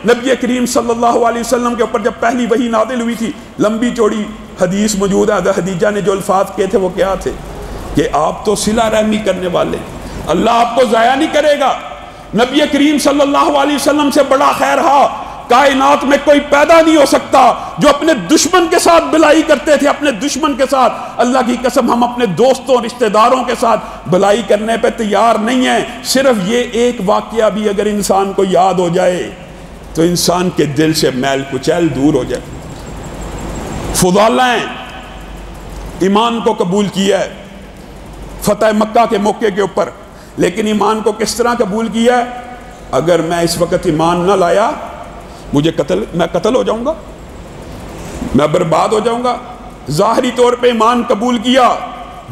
نبی کریم صلی اللہ علیہ وسلم کے اوپر جب پہلی وحی نازل ہوئی تھی، لمبی چوڑی حدیث موجود ہے، خدیجہ نے جو الفاظ کہے تھے وہ کیا تھے کہ آپ تو صلہ رحمی کرنے والے، اللہ آپ کو ضائع نہیں کرے گا۔ نبی کریم صلی اللہ علیہ وسلم سے بڑا خیر ہاں کائنات میں کوئی پیدا نہیں ہو سکتا جو اپنے دشمن کے ساتھ بلائی کرتے تھے، اپنے دشمن کے ساتھ۔ اللہ کی قسم ہم اپنے دوستوں رشتہ داروں کے ساتھ بلائی کرنے پہ تیار نہیں ہیں۔ صرف یہ ایک واقعہ بھی اگر انسان کو یاد ہو جائے تو انسان کے دل سے میل کچیل دور ہو جائے۔ فضالہ ہیں، ایمان کو قبول کیا ہے فتح مکہ کے موقع کے اوپر، لیکن ایمان کو کس طرح قبول کیا ہے؟ اگر میں اس وقت ایمان نہ لایا میں قتل ہو جاؤں گا، میں برباد ہو جاؤں گا۔ ظاہری طور پہ ایمان قبول کیا،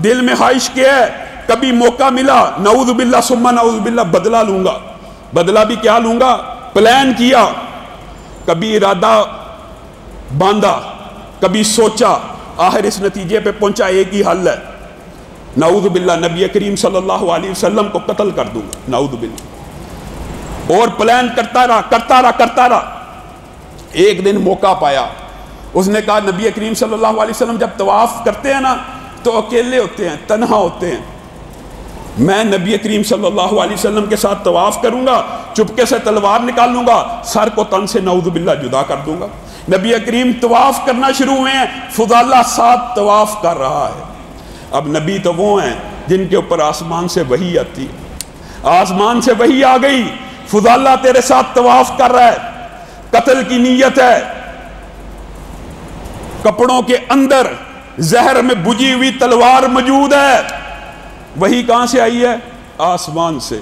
دل میں خواہش کیا ہے کبھی موقع ملا نعوذ باللہ ثم نعوذ باللہ بدلہ لوں گا، بدلہ بھی کیا لوں گا، پلان کیا، کبھی ارادہ باندھا، کبھی سوچا، آخر اس نتیجے پہ پہنچا ایک ہی حل ہے، نعوذ باللہ نبی کریم صلی اللہ علیہ وسلم کو قتل کر دوں گا، نعوذ باللہ۔ اور پلان کرتا رہا۔ ایک دن موقع پایا، اس نے کہا نبی کریم صلی اللہ علیہ وسلم جب طواف کرتے ہیں نا تو اکیلے ہوتے ہیں، تنہا ہوتے ہیں، میں نبی کریم صلی اللہ علیہ وسلم کے ساتھ طواف کروں گا، چپکے سے تلوار نکال لوں گا، سر کو تن سے نعوذ باللہ جدا کر دوں گا۔ نبی کریم طواف کرنا شروع ہوئے ہیں، فضالہ ساتھ طواف کر رہا ہے۔ اب نبی تو وہ ہیں جن کے اوپر آسمان سے وحی آتی ہے، آسمان سے وحی آ گئی، فضالہ تیرے ساتھ طواف کر رہا ہے، قتل کی نیت ہے، کپڑوں کے اندر زہر میں بجھی ہوئی تلوار موجود ہے۔ وحی کہاں سے آئی ہے؟ آسمان سے۔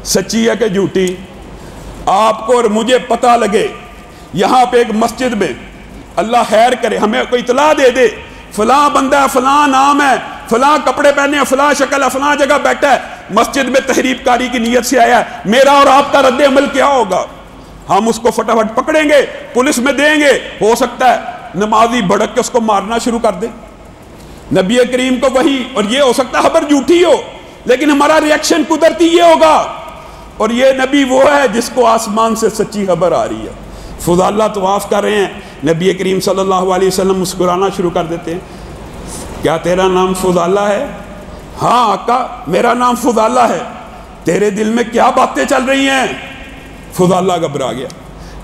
سچی ہے کہ جھوٹی؟ آپ کو اور مجھے پتہ لگے یہاں پہ ایک مسجد میں، اللہ خیر کرے ہمیں کوئی اطلاع دے دے، فلاں بندہ ہے، فلاں نام ہے، فلاں کپڑے پہنے ہیں، فلاں شکل ہے، فلاں جگہ بیٹھا ہے، مسجد میں تحریب کاری کی نیت سے آیا ہے، میرا اور آپ کا رد عمل کیا ہوگا؟ ہم اس کو فٹافٹ پکڑیں گے، پولیس میں دیں گے، ہو سکتا ہے نمازی بھڑک کے اس کو مارنا شروع کر دے۔ نبی کریم کو وحی، اور یہ ہو سکتا ہے خبر جھوٹی ہو، لیکن ہمارا ریاکشن قدرتی یہ ہوگا، اور یہ نبی وہ ہے جس کو آسمان سے سچی خبر آ رہی ہے۔ فضالہ طواف کر رہے ہیں، نبی کریم صلی اللہ علیہ وسلم مسکرانا شروع کر دیتے ہیں، کیا تیرا نام فضالہ ہے؟ ہاں آقا میرا نام فضالہ ہے۔ تیرے دل میں کیا باتیں چل رہی ہیں؟ فضالہ گھبرا گیا،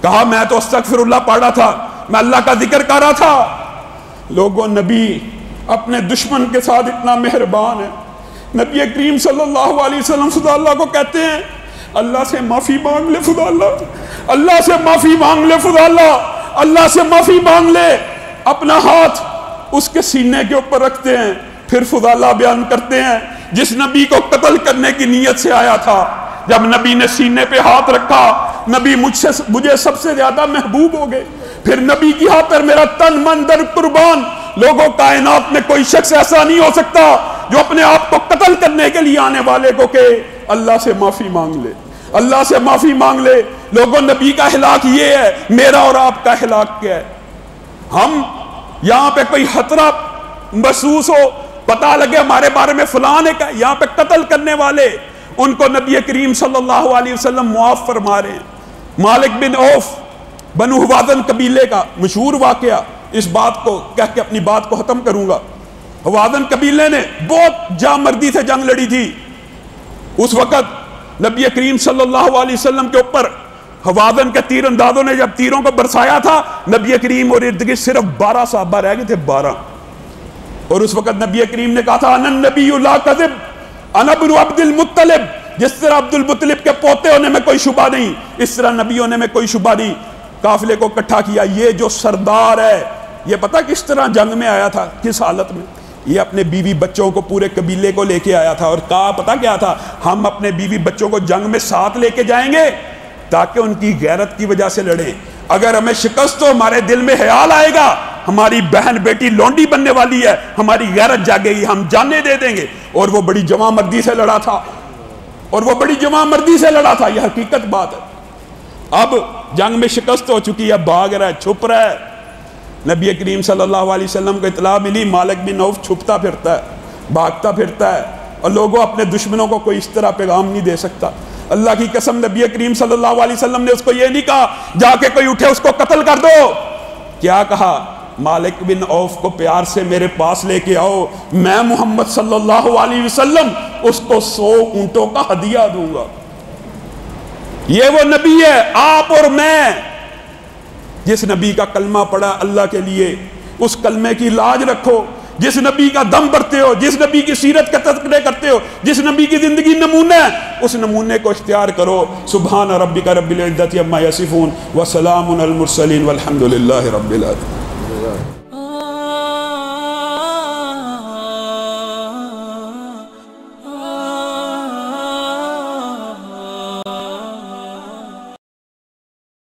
کہا میں تو استغفر اللہ پڑھ رہا تھا، میں اللہ کا ذکر کر رہا تھا۔ لوگوں نبی اپنے دشمن کے ساتھ اتنا مہربان ہے، نبی کریم صلی اللہ علیہ وسلم فضالہ کو کہتے ہیں اللہ سے معافی مانگ لے فضالہ، اللہ سے معافی مانگ لے فضالہ، اللہ سے معافی مانگ لے۔ اپنا ہاتھ اس کے سینے کے اوپر رکھتے ہیں، پھر فضالہ بیان کرتے ہیں جس نبی کو قتل کرنے کی نیت سے آیا تھا، جب نبی نے سینے پہ ہاتھ رکھا، نبی مجھے سب سے زیادہ محبوب ہو گئے، پھر نبی کی خاطر میرا تن من در قربان۔ لوگوں کائنات میں کوئی شخص ایسا نہیں ہو سکتا جو اپنے آپ کو قتل کرنے کے لیے آنے والے کو کہ اللہ سے معافی مانگ لے، اللہ سے معافی مانگ لے۔ لوگوں نبی کا ہلاک یہ ہے، میرا اور آپ کا ہلاک کیا ہے؟ ہم یہاں پہ کوئی خطرہ محسوس ہو، پتہ لگے ہمارے بارے میں فلاں نے کہا، یہاں پہ قتل کرنے والے ان کو نبی کریم صلی اللہ علیہ وسلم معاف فرما رہے ہیں۔ مالک بن عوف بنو حوازن قبیلے کا مشہور واقعہ، اس بات کو کہہ کے اپنی بات کو ختم کروں گا۔ حوازن قبیلے نے بہت جامردی سے جنگ لڑی تھی۔ اس وقت نبی کریم صلی اللہ علیہ وسلم کے اوپر حوازن کے تیر اندازوں نے جب تیروں کو برسایا تھا، نبی کریم اور ارد گرد صرف 12 صحابہ رہ گئے تھے، 12۔ اور اس وقت نبی کریم نے کہا تھا انا النبی لا کذب انا ابن عبد المطلب، جس طرح عبد المطلب کے پوتے ہونے میں کوئی شبہ نہیں، اس طرح نبی ہونے میں کوئی شبہ نہیں۔ قافلے کو اکٹھا کیا، یہ جو سردار ہے یہ پتہ کس طرح جنگ میں آیا تھا، کس حالت میں؟ یہ اپنے بیوی بچوں کو، پورے قبیلے کو لے کے آیا تھا، اور کہا پتہ کیا تھا، ہم اپنے بیوی بچوں کو جنگ میں ساتھ لے کے جائیں گے تاکہ ان کی غیرت کی وجہ سے لڑیں، اگر ہمیں شکست ہو ہمارے دل میں خیال آئے گا ہماری بہن بیٹی لونڈی بننے والی ہے، ہماری غیرت جاگے گی، ہم جانیں دے دیں گے۔ اور وہ بڑی جواں مردی سے لڑا تھا، اور وہ بڑی جواں مردی سے لڑا تھا، یہ حقیقت بات ہے۔ اب جنگ میں شکست ہو چکی ہے، بھاگ رہا ہے، چھپ رہا ہے۔ نبی کریم صلی اللہ علیہ وسلم کو اطلاع ملی، مالک بن عوف چھپتا پھرتا ہے، بھاگتا پھرتا ہے، اور لوگوں اپنے دشمنوں کو کوئی اس طرح پیغام نہیں دے سکتا۔ اللہ کی قسم نبی کریم صلی اللہ علیہ وسلم نے اس کو یہ نہیں کہا جا کے کوئی اٹھے اس کو قتل کر دو، کیا کہا؟ مالک بن عوف کو پیار سے میرے پاس لے کے آؤ، میں محمد صلی اللہ علیہ وسلم اس کو 100 اونٹوں کا ہدیہ دوں گا۔ یہ وہ نبی ہے، آپ اور میں جس نبی کا کلمہ پڑھا اللہ کے لیے، اس کلمے کی لاج رکھو، جس نبی کا دم بھرتے ہو، جس نبی کی سیرت کا تذکرے کرتے ہو، جس نبی کی زندگی نمونہ ہے، اس نمونے کو اختیار کرو۔ سبحان ربک رب العزت عما یصفون وسلام علی المرسلین والحمد للہ رب العالمین۔